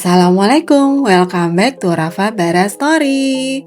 Assalamualaikum, welcome back to Rafa Bara Story.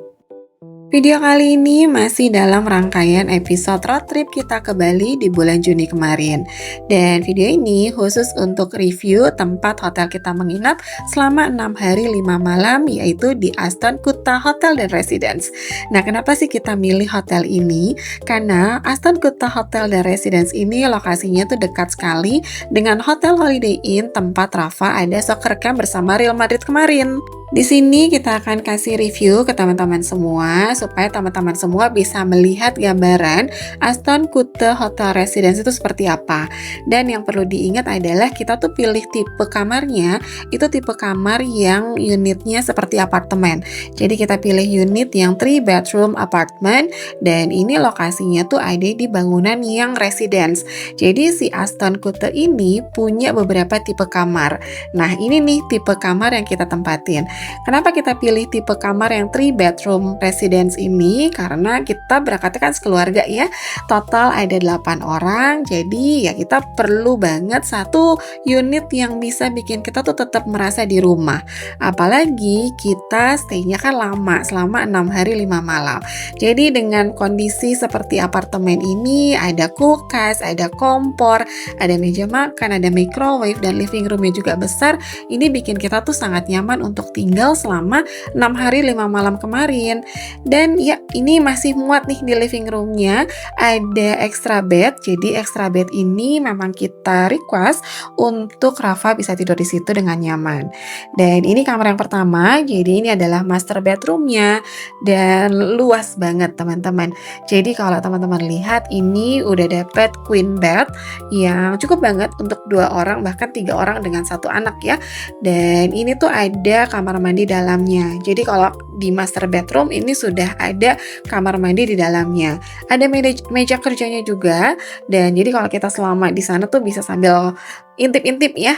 Video kali ini masih dalam rangkaian episode road trip kita ke Bali di bulan Juni kemarin. Dan video ini khusus untuk review tempat hotel kita menginap selama 6 hari 5 malam, yaitu di Aston Kuta Hotel dan Residence. Nah, kenapa sih kita milih hotel ini? Karena Aston Kuta Hotel dan Residence ini lokasinya tuh dekat sekali dengan Hotel Holiday Inn tempat Rafa ada soccer camp bersama Real Madrid kemarin. Di sini kita akan kasih review ke teman-teman semua supaya teman-teman semua bisa melihat gambaran Aston Kuta Hotel Residence itu seperti apa. Dan yang perlu diingat adalah kita tuh pilih tipe kamarnya itu tipe kamar yang unitnya seperti apartemen. Jadi kita pilih unit yang 3 bedroom apartment dan ini lokasinya tuh ada di bangunan yang residence. Jadi si Aston Kuta ini punya beberapa tipe kamar. Nah, ini nih tipe kamar yang kita tempatin. Kenapa kita pilih tipe kamar yang 3 bedroom residence ini? Karena kita berangkatnya kan sekeluarga ya. Total ada 8 orang. Jadi ya kita perlu banget satu unit yang bisa bikin kita tuh tetap merasa di rumah. Apalagi kita stay-nya kan lama, selama 6 hari 5 malam. Jadi dengan kondisi seperti apartemen ini, ada kulkas, ada kompor, ada meja makan, ada microwave, dan living roomnya juga besar. Ini bikin kita tuh sangat nyaman untuk tinggal selama 6 hari 5 malam kemarin. Dan ya ini masih muat nih di living roomnya, ada extra bed. Jadi extra bed ini memang kita request untuk Rafa bisa tidur di situ dengan nyaman. Dan ini kamar yang pertama, jadi ini adalah master bedroomnya dan luas banget teman-teman. Jadi kalau teman-teman lihat ini udah dapet queen bed yang cukup banget untuk 2 orang bahkan 3 orang dengan satu anak ya. Dan ini tuh ada kamar mandi dalamnya. Jadi kalau di master bedroom ini sudah ada kamar mandi di dalamnya. Ada meja kerjanya juga. Dan jadi kalau kita selama di sana tuh bisa sambil intip-intip ya,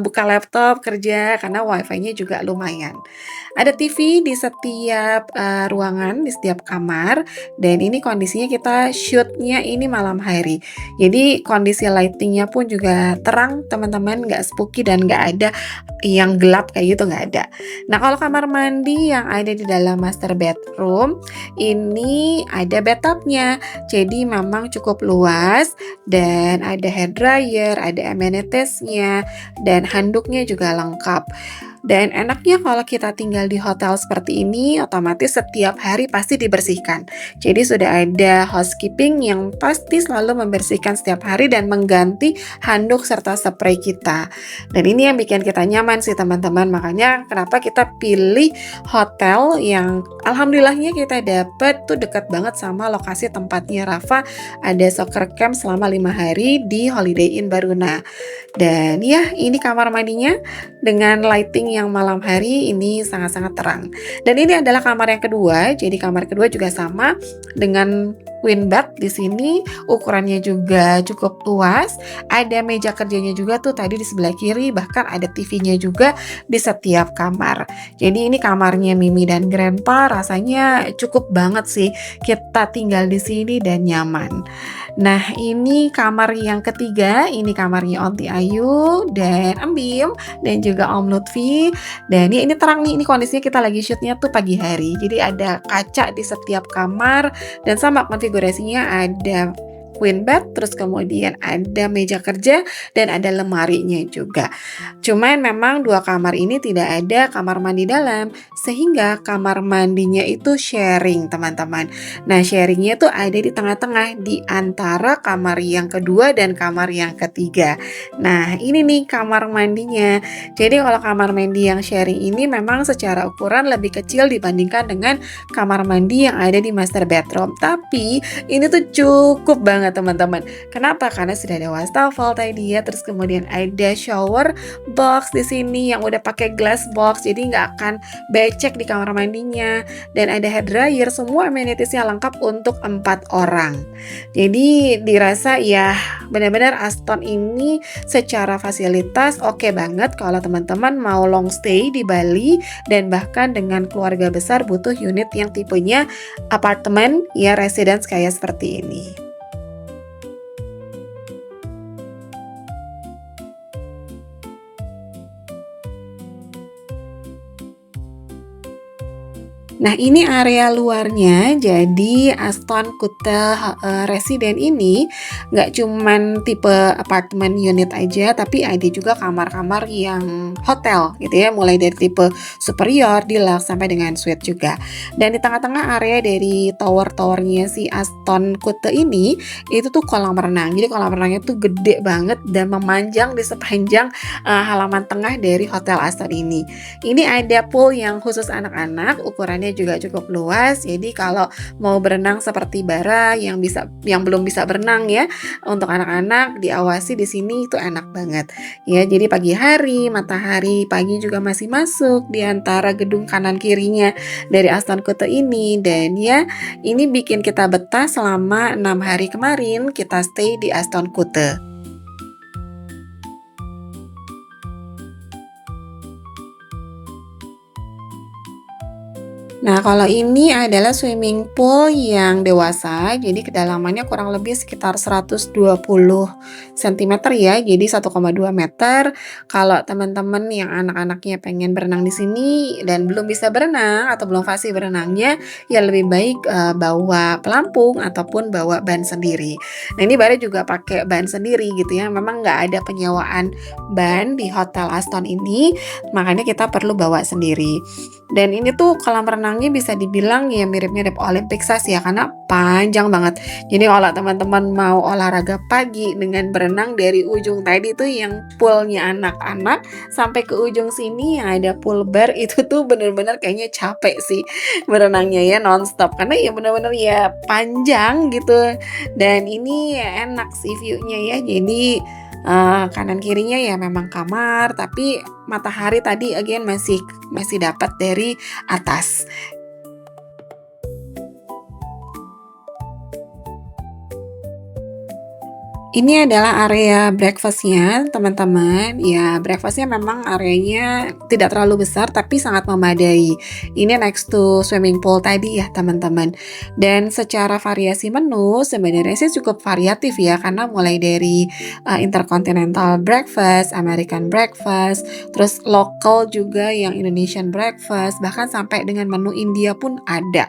buka laptop kerja karena wifi-nya juga lumayan. Ada TV di setiap ruangan, di setiap kamar. Dan ini kondisinya kita shootnya ini malam hari. Jadi kondisi lightingnya pun juga terang teman-teman, nggak spooky dan nggak ada yang gelap kayak gitu, nggak ada. Nah, kalau kamar mandi yang ada di dalam master bedroom ini ada bathtubnya. Jadi memang cukup luas dan ada hair dryer, ada amenities-nya dan handuknya juga lengkap. Dan enaknya kalau kita tinggal di hotel seperti ini, otomatis setiap hari pasti dibersihkan. Jadi sudah ada housekeeping yang pasti selalu membersihkan setiap hari dan mengganti handuk serta spray kita. Dan ini yang bikin kita nyaman sih teman-teman. Makanya kenapa kita pilih hotel yang alhamdulillahnya kita dapat tuh dekat banget sama lokasi tempatnya Rafa ada soccer camp selama 5 hari di Holiday Inn Baruna. Dan ya ini kamar mandinya dengan lighting yang malam hari ini sangat-sangat terang. Dan ini adalah kamar yang kedua. Jadi kamar kedua juga sama dengan queen bed di sini, ukurannya juga cukup luas. Ada meja kerjanya juga tuh tadi di sebelah kiri, bahkan ada TV-nya juga di setiap kamar. Jadi ini kamarnya Mimi dan Grandpa rasanya cukup banget sih kita tinggal di sini dan nyaman. Nah, ini kamar yang ketiga, ini kamarnya Onti Ayu dan Embim dan juga Om Lutfi. Dan ini terang nih, ini kondisinya kita lagi shootnya tuh pagi hari. Jadi ada kaca di setiap kamar dan sama konfigurasinya ada queen bed, terus kemudian ada meja kerja dan ada lemarinya juga. Cuman memang 2 kamar ini tidak ada kamar mandi dalam, sehingga kamar mandinya itu sharing teman-teman. Nah, sharingnya tuh ada di tengah-tengah di antara kamar yang kedua dan kamar yang ketiga. Nah, ini nih kamar mandinya. Jadi kalau kamar mandi yang sharing ini memang secara ukuran lebih kecil dibandingkan dengan kamar mandi yang ada di master bedroom. Tapi ini tuh cukup banget teman-teman. Kenapa? Karena sudah ada wastafel tadi ya, terus kemudian ada shower box di sini yang udah pakai glass box, jadi nggak akan becek di kamar mandinya. Dan ada hair dryer, semua amenities-nya lengkap untuk 4 orang. Jadi dirasa ya benar-benar Aston ini secara fasilitas oke banget kalau teman-teman mau long stay di Bali dan bahkan dengan keluarga besar butuh unit yang tipenya apartemen ya residence kayak seperti ini. Nah, ini area luarnya. Jadi Aston Kuta Resident ini nggak cuman tipe apartemen unit aja, tapi ada juga kamar-kamar yang hotel gitu ya, mulai dari tipe superior, deluxe sampai dengan suite juga. Dan di tengah-tengah area dari tower-towernya si Aston Kuta ini itu tuh kolam renang. Jadi kolam renangnya tuh gede banget dan memanjang di sepanjang halaman tengah dari hotel Aston ini. Ini ada pool yang khusus anak-anak, ukurannya juga cukup luas. Jadi kalau mau berenang seperti Bara yang belum bisa berenang ya, untuk anak-anak diawasi di sini itu enak banget. Ya, jadi pagi hari, matahari pagi juga masih masuk di antara gedung kanan kirinya dari Aston Kuta ini, dan ya ini bikin kita betah selama 6 hari kemarin kita stay di Aston Kuta. Nah, kalau ini adalah swimming pool yang dewasa, jadi kedalamannya kurang lebih sekitar 120 cm ya, jadi 1,2 meter. Kalau teman-teman yang anak-anaknya pengen berenang di sini dan belum bisa berenang atau belum fasih berenangnya, ya lebih baik bawa pelampung ataupun bawa ban sendiri. Nah, ini Bara juga pakai ban sendiri gitu ya, memang nggak ada penyewaan ban di Hotel Aston ini, makanya kita perlu bawa sendiri. Dan ini tuh kolam renangnya bisa dibilang ya mirip-mirip Olympic size ya, karena panjang banget. Jadi kalau teman-teman mau olahraga pagi dengan berenang dari ujung tadi tuh yang poolnya anak-anak sampai ke ujung sini yang ada pool bar, itu tuh bener-bener kayaknya capek sih berenangnya ya nonstop, karena ya bener-bener ya panjang gitu. Dan ini ya enak sih view-nya ya, jadi kanan kirinya ya memang kamar, tapi matahari tadi again masih dapat dari atas. Ini adalah area breakfast-nya, teman-teman. Ya, breakfast-nya memang areanya tidak terlalu besar, tapi sangat memadai. Ini next to swimming pool tadi ya, teman-teman. Dan secara variasi menu, sebenarnya sih cukup variatif ya, karena mulai dari intercontinental breakfast, American breakfast, terus local juga yang Indonesian breakfast, bahkan sampai dengan menu India pun ada.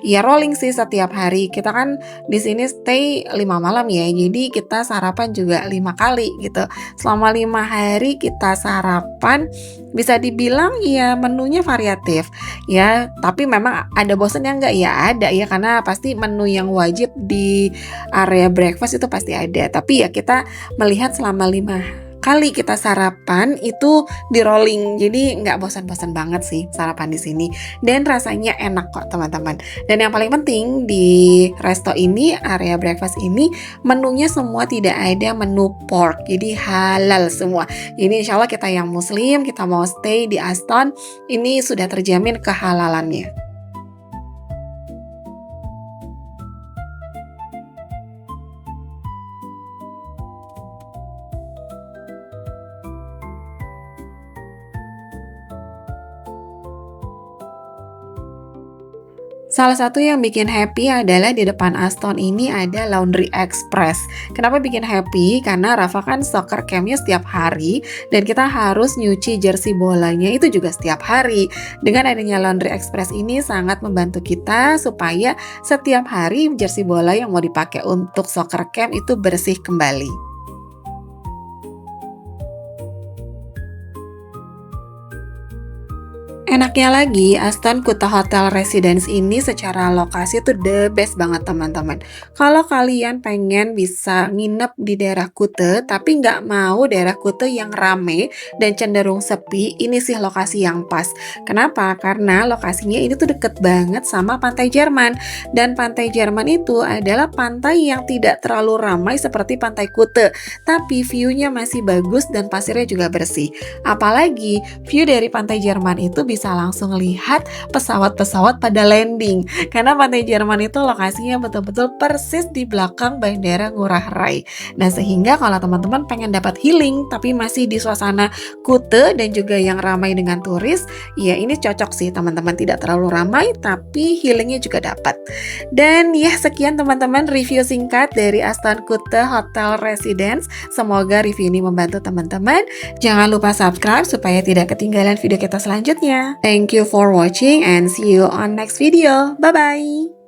Ya, rolling sih setiap hari. Kita kan di sini stay 5 malam ya, jadi kita sarapan juga 5 kali gitu. Selama 5 hari kita sarapan, bisa dibilang ya menunya variatif ya, tapi memang ada bosannya nggak? Ya ada ya, karena pasti menu yang wajib di area breakfast itu pasti ada. Tapi ya kita melihat selama 5 kali kita sarapan itu di rolling, jadi nggak bosan-bosan banget sih sarapan di sini, dan rasanya enak kok teman-teman. Dan yang paling penting di resto ini, area breakfast ini, menunya semua tidak ada menu pork, jadi halal semua. Jadi insya Allah kita yang muslim, kita mau stay di Aston, ini sudah terjamin kehalalannya. Salah satu yang bikin happy adalah di depan Aston ini ada Laundry Express. Kenapa bikin happy? Karena Rafa kan soccer campnya setiap hari, dan kita harus nyuci jersey bolanya itu juga setiap hari. Dengan adanya Laundry Express ini sangat membantu kita supaya setiap hari jersey bola yang mau dipakai untuk soccer camp itu bersih kembali. Enaknya lagi, Aston Kuta Hotel Residence ini secara lokasi tuh the best banget teman-teman. Kalau kalian pengen bisa nginep di daerah Kuta, tapi nggak mau daerah Kuta yang rame dan cenderung sepi, ini sih lokasi yang pas. Kenapa? Karena lokasinya ini tuh deket banget sama Pantai Jerman. Dan Pantai Jerman itu adalah pantai yang tidak terlalu ramai seperti Pantai Kuta, tapi view-nya masih bagus dan pasirnya juga bersih. Apalagi view dari Pantai Jerman itu bisa langsung lihat pesawat-pesawat pada landing, karena Pantai Jerman itu lokasinya betul-betul persis di belakang Bandara Ngurah Rai. Nah, sehingga kalau teman-teman pengen dapat healing tapi masih di suasana Kuta dan juga yang ramai dengan turis, ya ini cocok sih teman-teman, tidak terlalu ramai tapi healingnya juga dapat. Dan ya sekian teman-teman review singkat dari Aston Kuta Hotel Residence. Semoga review ini membantu teman-teman. Jangan lupa subscribe supaya tidak ketinggalan video kita selanjutnya. Thank you for watching and see you on next video. Bye-bye!